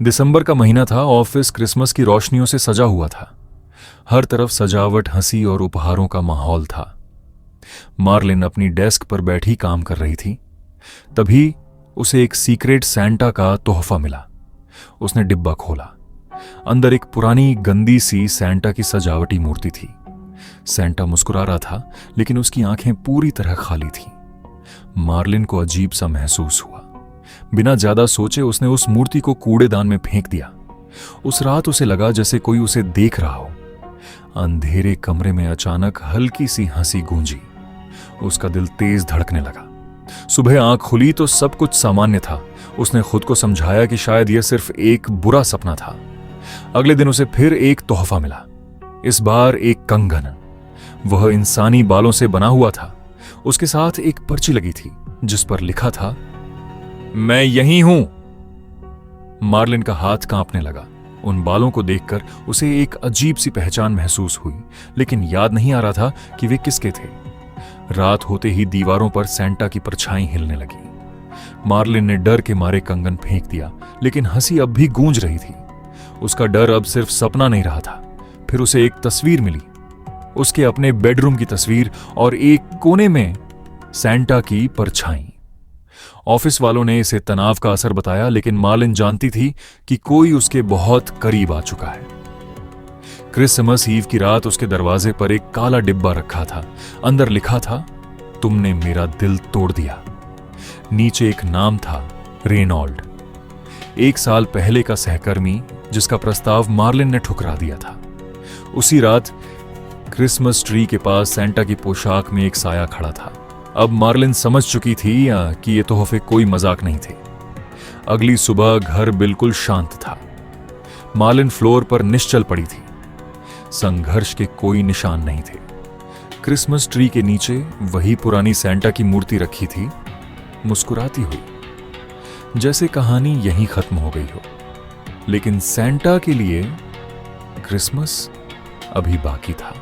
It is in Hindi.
दिसंबर का महीना था। ऑफिस क्रिसमस की रोशनियों से सजा हुआ था। हर तरफ सजावट, हंसी और उपहारों का माहौल था। मार्लिन अपनी डेस्क पर बैठी काम कर रही थी। तभी उसे एक सीक्रेट सैंटा का तोहफा मिला। उसने डिब्बा खोला। अंदर एक पुरानी गंदी सी सैंटा की सजावटी मूर्ति थी। सैंटा मुस्कुरा रहा था, लेकिन उसकी आंखें पूरी तरह खाली थीं। मार्लिन को अजीब सा महसूस हुआ। बिना ज्यादा सोचे उसने उस मूर्ति को कूड़ेदान में फेंक दिया। उस रात उसे लगा जैसे कोई उसे देख रहा हो। अंधेरे कमरे में अचानक हल्की सी हंसी गूंजी। उसका दिल तेज धड़कने लगा। सुबह आंख खुली तो सब कुछ सामान्य था। उसने खुद को समझाया कि शायद यह सिर्फ एक बुरा सपना था। अगले दिन उसे फिर एक तोहफा मिला। इस बार एक कंगन। वह इंसानी बालों से बना हुआ था। उसके साथ एक पर्ची लगी थी जिस पर लिखा था, मैं यहीं हूं। मार्लिन का हाथ कांपने लगा। उन बालों को देखकर उसे एक अजीब सी पहचान महसूस हुई, लेकिन याद नहीं आ रहा था कि वे किसके थे। रात होते ही दीवारों पर सैंटा की परछाई हिलने लगी। मार्लिन ने डर के मारे कंगन फेंक दिया, लेकिन हंसी अब भी गूंज रही थी। उसका डर अब सिर्फ सपना नहीं रहा था। फिर उसे एक तस्वीर मिली, उसके अपने बेडरूम की तस्वीर, और एक कोने में सैंटा की परछाई। ऑफिस वालों ने इसे तनाव का असर बताया, लेकिन मार्लिन जानती थी कि कोई उसके बहुत करीब आ चुका है। क्रिसमस ईव की रात उसके दरवाजे पर एक काला डिब्बा रखा था। अंदर लिखा था, तुमने मेरा दिल तोड़ दिया। नीचे एक नाम था, रेनॉल्ड। 1 साल पहले का सहकर्मी जिसका प्रस्ताव मार्लिन ने ठुकरा दिया था। उसी रात क्रिसमस ट्री के पास सैंटा की पोशाक में एक साया खड़ा था। अब मार्लिन समझ चुकी थी कि ये तोहफे कोई मजाक नहीं थे। अगली सुबह घर बिल्कुल शांत था। मार्लिन फ्लोर पर निश्चल पड़ी थी। संघर्ष के कोई निशान नहीं थे। क्रिसमस ट्री के नीचे वही पुरानी सैंटा की मूर्ति रखी थी, मुस्कुराती हुई, जैसे कहानी यहीं खत्म हो गई हो। लेकिन सैंटा के लिए क्रिसमस अभी बाकी था।